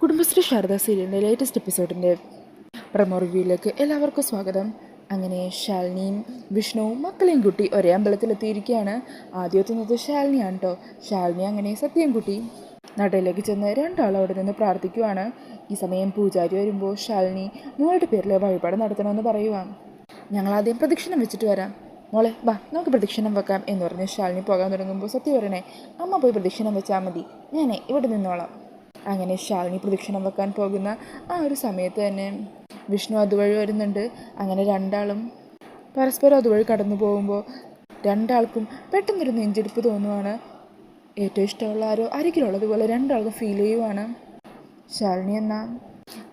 കുടുംബശ്രീ ശാരദ സീരിയലിൻ്റെ latest എപ്പിസോഡിൻ്റെ promo റിവ്യൂയിലേക്ക് എല്ലാവർക്കും സ്വാഗതം. അങ്ങനെ ശാലിനിയും വിഷ്ണുവും മക്കളെയും കുട്ടി ഒരേ അമ്പലത്തിലെത്തിയിരിക്കുകയാണ്. ആദ്യം എത്തുന്നത് ശാലിനിയാണ് കേട്ടോ. ശാലിനി അങ്ങനെ സത്യം കുട്ടി നടയിലേക്ക് ചെന്ന് രണ്ടാളും അവിടെ നിന്ന് പ്രാർത്ഥിക്കുവാണ്. ഈ സമയം പൂജാരി വരുമ്പോൾ ശാലിനി മോളുടെ പേരിൽ വഴിപാട് നടത്തണമെന്ന് പറയുക. ഞങ്ങളാദ്യം പ്രദക്ഷിണം വെച്ചിട്ട് വരാം. മോളെ ബാ നമുക്ക് പ്രദക്ഷിണം വെക്കാം എന്ന് പറഞ്ഞ് ശാലിനി പോകാൻ തുടങ്ങുമ്പോൾ സത്യം പറയണേ, അമ്മ പോയി പ്രദക്ഷിണം വെച്ചാൽ മതി, ഞാനേ ഇവിടെ നിന്നോളാം. അങ്ങനെ ശാലിനി പ്രദക്ഷിണം വെക്കാൻ പോകുന്ന ആ ഒരു സമയത്ത് തന്നെ വിഷ്ണു അതുവഴി വരുന്നുണ്ട്. അങ്ങനെ രണ്ടാളും പരസ്പരം അതുവഴി കടന്നു പോകുമ്പോൾ രണ്ടാൾക്കും പെട്ടെന്നൊരു നെഞ്ചെടുപ്പ് തോന്നുവാണ്. ഏറ്റവും ഇഷ്ടമുള്ള ആരോ അരികിലുള്ളതുപോലെ രണ്ടാൾക്കും ഫീൽ ചെയ്യുവാണ്. ശാലിനി എന്നാൽ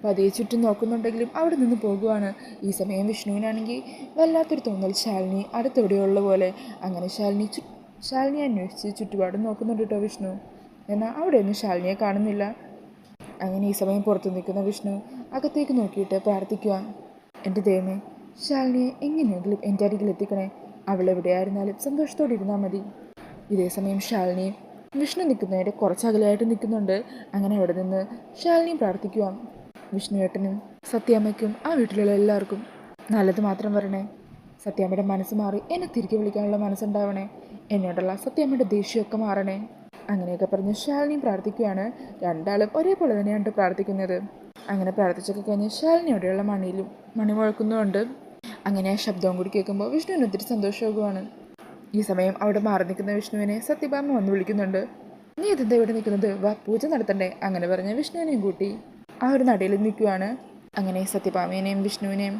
പതിയെ ചുറ്റും നോക്കുന്നുണ്ടെങ്കിലും അവിടെ നിന്ന് പോകുവാണ്. ഈ സമയം വിഷ്ണുവിനാണെങ്കിൽ വല്ലാത്തൊരു തോന്നൽ ശാലിനി അടുത്തെവിടെയുള്ള പോലെ. അങ്ങനെ ശാലിനി അന്വേഷിച്ച് ചുറ്റുപാടും നോക്കുന്നുണ്ട് കേട്ടോ വിഷ്ണു. എന്നാൽ അവിടെയൊന്നും ശാലിനിയെ കാണുന്നില്ല. അങ്ങനെ ഈ സമയം പുറത്തു നിൽക്കുന്ന വിഷ്ണു അകത്തേക്ക് നോക്കിയിട്ട് പ്രാർത്ഥിക്കുക. എൻ്റെ ദൈവമേ, ശാലിനിയെ എങ്ങനെയെങ്കിലും എൻ്റെ അരികിൽ എത്തിക്കണേ, അവളെവിടെയായിരുന്നാലും സന്തോഷത്തോടെ ഇരുന്നാൽ മതി. ഇതേ സമയം ശാലിനി വിഷ്ണു നിൽക്കുന്നതിൻ്റെ കുറച്ചകലായിട്ട് നിൽക്കുന്നുണ്ട്. അങ്ങനെ അവിടെ നിന്ന് ശാലിനിയും പ്രാർത്ഥിക്കുക. വിഷ്ണുവേട്ടനും സത്യാമ്മയ്ക്കും ആ വീട്ടിലുള്ള എല്ലാവർക്കും നല്ലത് മാത്രം വരണേ. സത്യാമ്മയുടെ മനസ്സ് മാറി എന്നെ തിരികെ വിളിക്കാനുള്ള മനസ്സുണ്ടാവണേ. എന്നോടുള്ള സത്യാമ്മയുടെ ദേഷ്യമൊക്കെ മാറണേ. അങ്ങനെയൊക്കെ പറഞ്ഞ് ശാലിനിയും പ്രാർത്ഥിക്കുകയാണ്. രണ്ടാളും ഒരേപോലെ തന്നെയാണ് പ്രാർത്ഥിക്കുന്നത്. അങ്ങനെ പ്രാർത്ഥിച്ചൊക്കെ കഴിഞ്ഞ് ശാലിനി അവിടെയുള്ള മണി മുഴക്കുന്നുണ്ട്. അങ്ങനെ ആ ശബ്ദവും കൂടി കേൾക്കുമ്പോൾ വിഷ്ണുവിന് ഒത്തിരി സന്തോഷമാകുവാണ്. ഈ സമയം അവിടെ മാറി നിൽക്കുന്ന വിഷ്ണുവിനെ സത്യഭാമ വന്ന് വിളിക്കുന്നുണ്ട്. നീ ഇതെന്താ ഇവിടെ നിൽക്കുന്നത്, വാ പൂജ നടത്തണ്ടേ? അങ്ങനെ പറഞ്ഞ് വിഷ്ണുവിനെയും കൂട്ടി ആ ഒരു നടയിൽ നിൽക്കുവാണ്. അങ്ങനെ സത്യഭാമേനെയും വിഷ്ണുവിനെയും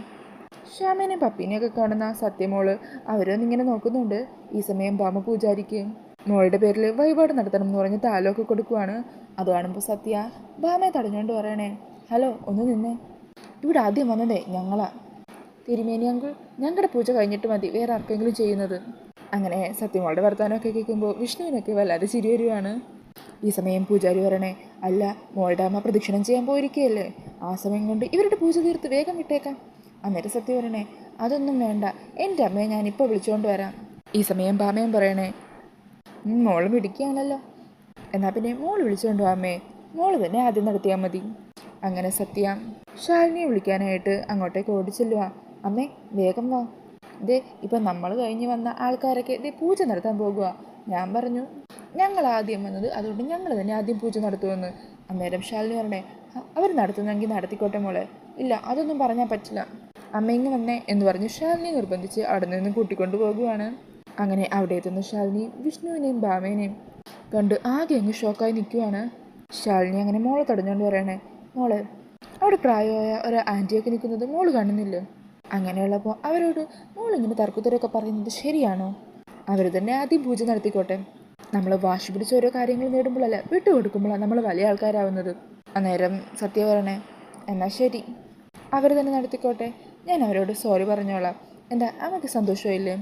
ശ്യാമേനെയും പപ്പീനെയൊക്കെ കാണുന്ന സത്യമോള് അവരൊന്നിങ്ങനെ നോക്കുന്നുണ്ട്. ഈ സമയം ഭാമ പൂജാരിക്ക് മോളുടെ പേരിൽ വഴിപാട് നടത്തണം എന്ന് പറഞ്ഞ് താലമൊക്കെ കൊടുക്കുവാണ്. അത് കാണുമ്പോൾ സത്യ ഭാമയെ തടഞ്ഞുകൊണ്ട് പറയണേ, ഹലോ ഒന്ന് നിന്നേ, ഇവിടെ ആദ്യം വന്നതേ ഞങ്ങളാ. തിരുമേനി അങ്കിൾ, ഞങ്ങളുടെ പൂജ കഴിഞ്ഞിട്ട് മതി വേറെ ആർക്കെങ്കിലും ചെയ്യുന്നത്. അങ്ങനെ സത്യമോളുടെ വർത്തമാനമൊക്കെ കേൾക്കുമ്പോൾ വിഷ്ണുവിനൊക്കെ വല്ലാതെ ചിരി വരുവാണ്. ഈ സമയം പൂജാരി പറയണേ, അല്ല മോളുടെ അമ്മ പ്രദക്ഷിണം ചെയ്യാൻ പോയിരിക്കുകയല്ലേ, ആ സമയം കൊണ്ട് ഇവരുടെ പൂജ തീർത്ത് വേഗം വിട്ടേക്കാം. അന്നേരം സത്യം പറയണേ, അതൊന്നും വേണ്ട, എൻ്റെ അമ്മയെ ഞാനിപ്പോൾ വിളിച്ചുകൊണ്ട് വരാം. ഈ സമയം ഭാമയും പറയണേ, മോള് പിടിക്കുകയാണല്ലോ, എന്നാൽ പിന്നെ മോള് വിളിച്ചുകൊണ്ട് അമ്മേ, മോള് തന്നെ ആദ്യം നടത്തിയാൽ മതി. അങ്ങനെ സത്യ ശാലിനിയെ വിളിക്കാനായിട്ട് അങ്ങോട്ടേക്ക് ഓടിച്ചെല്ലുക. അമ്മേ വേഗം വാ, ഇതേ ഇപ്പം നമ്മൾ കഴിഞ്ഞ് വന്ന ആൾക്കാരൊക്കെ ഇതേ പൂജ നടത്താൻ പോകുക. ഞാൻ പറഞ്ഞു ഞങ്ങൾ ആദ്യം വന്നത്, അതുകൊണ്ട് ഞങ്ങൾ തന്നെ ആദ്യം പൂജ നടത്തുമെന്ന്. അന്നേരം ശാലിനി പറഞ്ഞേ, അവർ നടത്തുന്നെങ്കിൽ നടത്തിക്കോട്ടെ മോളെ. ഇല്ല അതൊന്നും പറഞ്ഞാൽ പറ്റില്ല, അമ്മ ഇങ്ങ് വന്നേ എന്ന് പറഞ്ഞ് ശാലിനി നിർബന്ധിച്ച് അവിടെ നിന്ന് കൂട്ടിക്കൊണ്ടു പോകുകയാണ്. അങ്ങനെ അവിടെ എത്തുന്ന ശാലിനി വിഷ്ണുവിനെയും ഭാമേനെയും കണ്ട് ആകെ അങ്ങ് ഷോക്കായി നിൽക്കുവാണ്. ശാലിനി അങ്ങനെ മോളെ തടഞ്ഞുകൊണ്ട് പറയണേ, മോളെ അവിടെ പ്രായമായ ഒരു ആൻറ്റിയൊക്കെ നിൽക്കുന്നത് മോള് കാണുന്നില്ലേ? അങ്ങനെയുള്ളപ്പോൾ അവരോട് മോളിങ്ങനെ തർക്കുത്തരൊക്കെ പറയുന്നത് ശരിയാണോ? അവർ തന്നെ ആദ്യം പൂജ നടത്തിക്കോട്ടെ. നമ്മൾ വാശി പിടിച്ച ഓരോ കാര്യങ്ങൾ നേടുമ്പോഴല്ല വിട്ടുകൊടുക്കുമ്പോഴാണ് നമ്മൾ വലിയ ആൾക്കാരാവുന്നത്. അന്നേരം സത്യ പറയണേ, എന്നാൽ ശരി അവർ തന്നെ നടത്തിക്കോട്ടെ, ഞാൻ അവരോട് സോറി പറഞ്ഞോളാം. എന്താ അമ്മയ്ക്ക് സന്തോഷമില്ലേ?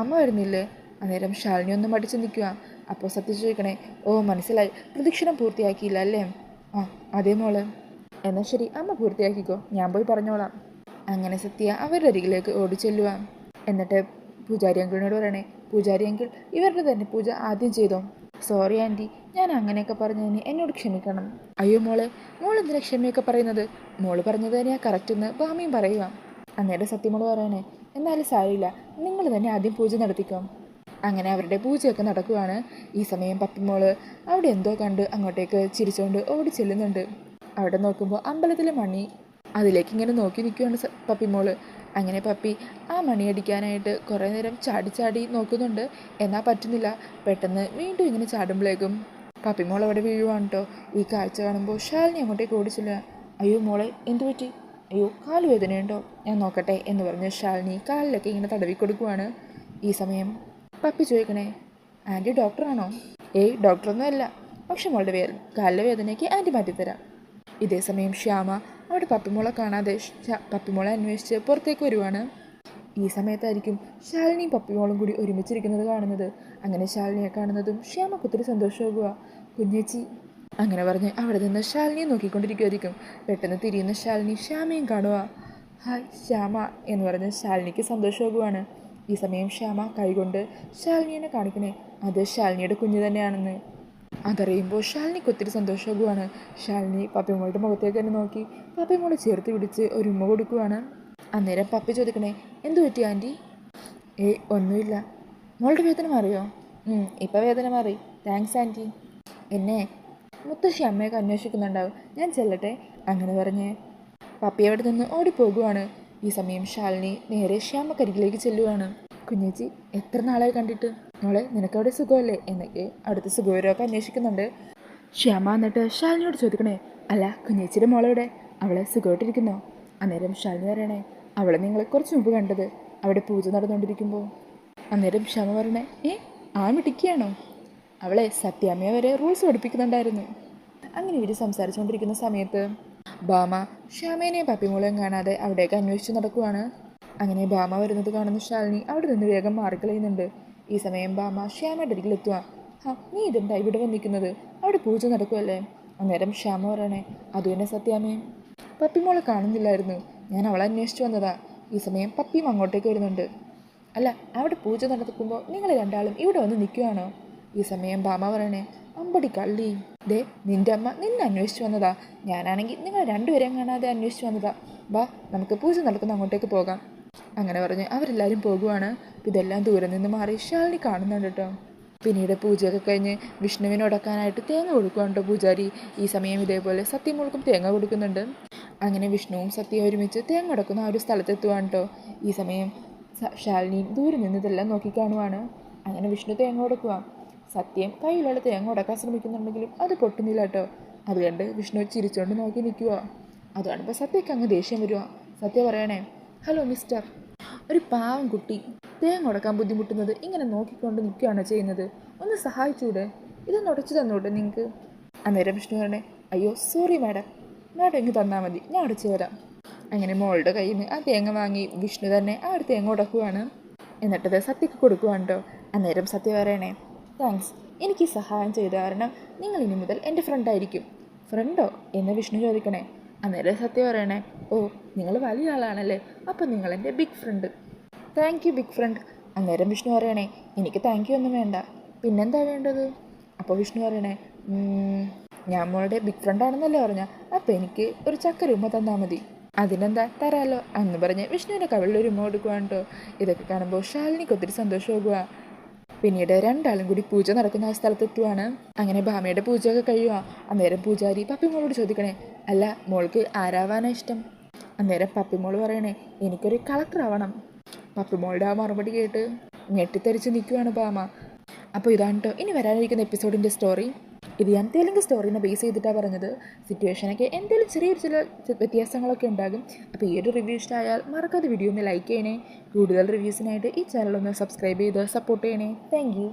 അമ്മ വരുന്നില്ലേ? അന്നേരം ശാലിനി ഒന്നും മടിച്ച് നിൽക്കുക. അപ്പോൾ സത്യം ചോദിക്കണേ, ഓ മനസ്സിലായി, പ്രദക്ഷിണം പൂർത്തിയാക്കിയില്ല അല്ലേ? ആ അതേ മോള്, എന്നാൽ ശരി അമ്മ പൂർത്തിയാക്കിക്കോ, ഞാൻ പോയി പറഞ്ഞോളാം. അങ്ങനെ സത്യ അവരുടെ അരികിലേക്ക് ഓടിച്ചെല്ലുക. എന്നിട്ട് പൂജാരി അങ്കിളിനോട് പറയണേ, പൂജാരി അങ്കിൾ ഇവരുടെ തന്നെ പൂജ ആദ്യം ചെയ്തോ. സോറി ആൻറ്റി, ഞാൻ അങ്ങനെയൊക്കെ പറഞ്ഞതിന് എന്നോട് ക്ഷമിക്കണം. അയ്യോ മോളെ, മോളെന്തിനാ ക്ഷമയൊക്കെ പറയുന്നത്? മോള് പറഞ്ഞത് തന്നെയാ കറക്റ്റ് എന്ന് ഭാമിയും പറയുക. അന്നേരം സത്യമോള് പറയണേ, എന്നാലും സാരില്ല, നിങ്ങൾ തന്നെ ആദ്യം പൂജ നടത്തിക്കോ. അങ്ങനെ അവരുടെ പൂജയൊക്കെ നടക്കുകയാണ്. ഈ സമയം പപ്പിമോള് അവിടെ എന്തോ കണ്ട് അങ്ങോട്ടേക്ക് ചിരിച്ചുകൊണ്ട് ഓടി ചെല്ലുന്നുണ്ട്. അവിടെ നോക്കുമ്പോൾ അമ്പലത്തിലെ മണി അതിലേക്ക് ഇങ്ങനെ നോക്കി നിൽക്കുകയാണ് പപ്പിമോള്. അങ്ങനെ പപ്പി ആ മണിയടിക്കാനായിട്ട് കുറേ നേരം ചാടി നോക്കുന്നുണ്ട്, എന്നാൽ പറ്റുന്നില്ല. പെട്ടെന്ന് വീണ്ടും ഇങ്ങനെ ചാടുമ്പോഴേക്കും പപ്പിമോൾ അവിടെ വീഴുവാണ് കേട്ടോ. ഈ കാഴ്ച കാണുമ്പോൾ ശാലിനി അങ്ങോട്ടേക്ക് ഓടിച്ചില്ല. അയ്യോ മോളെ എന്തു പറ്റി? അയ്യോ കാല് വേദനയുണ്ടോ, ഞാൻ നോക്കട്ടെ എന്ന് പറഞ്ഞ് ശാലിനി കാലിലൊക്കെ ഇങ്ങനെ തടവി കൊടുക്കുവാണ്. ഈ സമയം പപ്പി ചോദിക്കണേ, ആൻറ്റി ഡോക്ടറാണോ? ഏയ് ഡോക്ടറൊന്നും അല്ല, പക്ഷെ മോളുടെ കാലിലെ വേദനയ്ക്ക് ആൻറ്റി മാറ്റിത്തരാം. ഇതേ സമയം ശ്യാമ അവിടെ പപ്പിമോളെ കാണാതെ പപ്പിമോളെ അന്വേഷിച്ച് പുറത്തേക്ക് വരുവാണ്. ഈ സമയത്തായിരിക്കും ശാലിനിയും പപ്പിമോളും കൂടി ഒരുമിച്ചിരിക്കുന്നത് കാണുന്നത്. അങ്ങനെ ശാലിനിയെ കാണുന്നതും ശ്യാമക്ക് ഒത്തിരി സന്തോഷമാകുക. കുഞ്ഞേച്ചി അങ്ങനെ പറഞ്ഞ് അവിടെ നിന്ന് ശാലിനിയെ നോക്കിക്കൊണ്ടിരിക്കുമായിരിക്കും. പെട്ടെന്ന് തിരിയുന്ന ശാലിനി ശ്യാമയും കാണുക. ഹായ് ശ്യാമ എന്ന് പറഞ്ഞ് ശാലിനിക്ക് സന്തോഷമാകുവാണ്. ഈ സമയം ശ്യാമ കൈകൊണ്ട് ശാലിനിയെ കാണിക്കണേ, അത് ശാലിനിയുടെ കുഞ്ഞ് തന്നെയാണെന്ന്. അതറിയുമ്പോൾ ഷാലിനിക്ക് ഒത്തിരി സന്തോഷമാകുവാണ്. ഷാലിനി പപ്പിമോളുടെ മുഖത്തേക്ക് തന്നെ നോക്കി പപ്പിമോളെ ചേർത്ത് പിടിച്ച് ഒരു ഉമ്മ കൊടുക്കുവാണ്. അന്നേരം പപ്പി ചോദിക്കണേ, എന്തു പറ്റി ആൻറ്റി? ഒന്നുമില്ല. മോളുടെ വേദന മാറിയോ? ഇപ്പം വേദന മാറി, താങ്ക്സ് ആൻറ്റി. എന്നെ മുത്തശ്ശി അമ്മയൊക്കെ അന്വേഷിക്കുന്നുണ്ടാവും, ഞാൻ ചെല്ലട്ടെ. അങ്ങനെ പറഞ്ഞ് പപ്പി അവിടെ നിന്ന് ഓടിപ്പോകുവാണ്. ഈ സമയം ശാലിനി നേരെ ശ്യാമക്കരികിലേക്ക് ചെല്ലുവാണ്. കുഞ്ഞേച്ചി, എത്ര നാളായി കണ്ടിട്ട്? മോളെ, നിനക്കവിടെ സുഖമല്ലേ എന്നൊക്കെ അടുത്ത സുഖവരമൊക്കെ അന്വേഷിക്കുന്നുണ്ട്. ശ്യാമ എന്നിട്ട് ശാലിനിയോട് ചോദിക്കണേ, അല്ല കുഞ്ഞേച്ചിയുടെ മോളെവിടെ? അവളെ സുഖമായിട്ടിരിക്കുന്നോ? അന്നേരം ശാലിനി പറയണേ, അവളെ നിങ്ങൾ കുറച്ച് മുമ്പ് കണ്ടത് അവിടെ പൂജ നടന്നുകൊണ്ടിരിക്കുമ്പോൾ. അന്നേരം ശ്യാമ പറയണേ, ആ മിടിക്കുകയാണോ? അവളെ സത്യാമ്മയെ വരെ റൂൾസ് പഠിപ്പിക്കുന്നുണ്ടായിരുന്നു. അങ്ങനെ ഇവർ സംസാരിച്ചുകൊണ്ടിരിക്കുന്ന സമയത്ത് ഭാമ ശ്യാമേനെയും പപ്പിമോളെയും കാണാതെ അവിടേക്ക് അന്വേഷിച്ച് നടക്കുവാണ്. അങ്ങനെ ഭാമ വരുന്നത് കാണുന്ന ശാലിനി അവിടെ നിന്ന് വേഗം മാറിക്കളയുന്നുണ്ട്. ഈ സമയം ഭാമ ശ്യാമയുടെ അരികിലെത്തുക. നീ ഇതെന്താ ഇവിടെ വന്നിരിക്കുന്നത്? അവിടെ പൂജ നടക്കുമല്ലേ? അന്നേരം ശ്യാമ പറയണേ, അത് തന്നെ സത്യാമ്മയും, പപ്പിമോളെ കാണുന്നില്ലായിരുന്നു, ഞാൻ അവളെ അന്വേഷിച്ച് വന്നതാ. ഈ സമയം പപ്പിയും അങ്ങോട്ടേക്ക് വരുന്നുണ്ട്. അല്ല, അവിടെ പൂജ നടക്കുമ്പോൾ നിങ്ങൾ രണ്ടാളും ഇവിടെ വന്ന് നിൽക്കുകയാണോ? ഈ സമയം ഭാമ പറയണേ, അമ്പടി കള്ളി, ദേ നിൻ്റെ അമ്മ നിന്നെ അന്വേഷിച്ച് വന്നതാ, ഞാനാണെങ്കിൽ നിങ്ങൾ രണ്ടുപേരെയും കാണാതെ അന്വേഷിച്ച് വന്നതാ. വാ, നമുക്ക് പൂജ നടക്കുന്ന അങ്ങോട്ടേക്ക് പോകാം. അങ്ങനെ പറഞ്ഞ് അവരെല്ലാവരും പോകുവാണ്. ഇതെല്ലാം ദൂരെ നിന്ന് മാറി ശാലിനി കാണുന്നുണ്ട് കേട്ടോ. പിന്നീട് പൂജയൊക്കെ കഴിഞ്ഞ് വിഷ്ണുവിന് ഉടക്കാനായിട്ട് തേങ്ങ കൊടുക്കുകയാണ് കേട്ടോ പൂജാരി. ഈ സമയം ഇതേപോലെ സത്യമോൾക്കും തേങ്ങ കൊടുക്കുന്നുണ്ട്. അങ്ങനെ വിഷ്ണുവും സത്യവും ഒരുമിച്ച് തേങ്ങ ഉടക്കുന്ന ആ ഒരു സ്ഥലത്തെത്തുവാണ് കേട്ടോ. ഈ സമയം ശാലിനിയും ദൂരെ നിന്ന് ഇതെല്ലാം നോക്കിക്കാണുവാണ്. അങ്ങനെ വിഷ്ണു തേങ്ങ ഉടക്കുക. സത്യം കയ്യിലുള്ള തേങ്ങ ഉടക്കാൻ ശ്രമിക്കുന്നുണ്ടെങ്കിലും അത് പൊട്ടുന്നില്ല കേട്ടോ. അതുകൊണ്ട് വിഷ്ണു ചിരിച്ചുകൊണ്ട് നോക്കി നിൽക്കുക. അത് കാണുമ്പോൾ സത്യക്ക് അങ്ങ് ദേഷ്യം വരിക. സത്യ പറയണേ, ഹലോ മിസ്റ്റർ, ഒരു പാവം കുട്ടി തേങ്ങ ഉടക്കാൻ ബുദ്ധിമുട്ടുന്നത് ഇങ്ങനെ നോക്കിക്കൊണ്ട് നിൽക്കുകയാണോ ചെയ്യുന്നത്? ഒന്ന് സഹായിച്ചൂടെ? ഇതൊന്ന് ഉടച്ചു തന്നൂടെ നിങ്ങൾക്ക്? അന്നേരം വിഷ്ണു പറയണേ, അയ്യോ സോറി മാഡം, മാഡം ഇങ്ങ് തന്നാൽ മതി, ഞാൻ ഉടച്ചു തരാം. അങ്ങനെ മോളുടെ കയ്യിൽ നിന്ന് ആ തേങ്ങ വാങ്ങി വിഷ്ണു തന്നെ ആ ഒരു തേങ്ങ ഉടക്കുവാണ്. എന്നിട്ടത് സത്യക്ക് കൊടുക്കുവാണ് കേട്ടോ. അന്നേരം സത്യ പറയണേ, താങ്ക്സ്, എനിക്ക് സഹായം ചെയ്ത കാരണം നിങ്ങൾ ഇനി മുതൽ എൻ്റെ ഫ്രണ്ടായിരിക്കും. ഫ്രണ്ടോ എന്ന് വിഷ്ണു ചോദിക്കണേ. അന്നേരം സത്യ പറയണേ, ഓ നിങ്ങൾ വലിയ ആളാണല്ലേ, അപ്പം നിങ്ങൾ എൻ്റെ big friend. Thank you big friend. അന്നേരം വിഷ്ണു പറയണേ, എനിക്ക് താങ്ക് യു ഒന്നും വേണ്ട, പിന്നെന്താ വേണ്ടത്? അപ്പോൾ വിഷ്ണു പറയണേ, ഞാൻ മോളുടെ ബിഗ് ഫ്രണ്ടാണെന്നല്ലേ പറഞ്ഞ, അപ്പോൾ എനിക്ക് ഒരു ചക്കര ഉമ്മ തന്നാൽ മതി. അതിനെന്താ, തരാമല്ലോ എന്ന് പറഞ്ഞ് വിഷ്ണുവിൻ്റെ കവിളിലൊരു ഉമ്മ കൊടുക്കുവാണ് കേട്ടോ. ഇതൊക്കെ കാണുമ്പോൾ ശാലിനിക്ക് ഒത്തിരി സന്തോഷമാകുക. പിന്നീട് രണ്ടാളും കൂടി പൂജ നടക്കുന്ന ആ സ്ഥലത്തെത്തുവാണ്. അങ്ങനെ ഭാമയുടെ പൂജയൊക്കെ കഴിയുക. അന്നേരം പൂജാരി പപ്പിമോളോട് ചോദിക്കണേ, അല്ല മോൾക്ക് ആരാവാനാ ഇഷ്ടം? അന്നേരം പപ്പിമോൾ പറയണേ, എനിക്കൊരു കളക്ടർ ആവണം. പപ്പിമോളുടെ ആ മറുപടി കേട്ട് ഞെട്ടിത്തെറിച്ച് നിൽക്കുവാണ് ഭാമ. അപ്പോൾ ഇതാണ് കേട്ടോ ഇനി വരാനിരിക്കുന്ന എപ്പിസോഡിൻ്റെ സ്റ്റോറി. ഇത് ഞാൻ തെലുങ്ക് സ്റ്റോറിനെ ബേസ് ചെയ്തിട്ടാണ് പറഞ്ഞത്. സിറ്റുവേഷനൊക്കെ എന്തെങ്കിലും ചെറിയൊരു ചില വ്യത്യാസങ്ങളൊക്കെ ഉണ്ടാകും. അപ്പോൾ ഈ ഒരു റിവ്യൂ ഇഷ്ടമായാൽ മറക്കാതെ വീഡിയോ ഒന്ന് ലൈക്ക് ചെയ്യണേ. കൂടുതൽ റിവ്യൂസിനായിട്ട് ഈ ചാനൽ ഒന്ന് സബ്സ്ക്രൈബ് ചെയ്ത് സപ്പോർട്ട് ചെയ്യണേ. Thank you.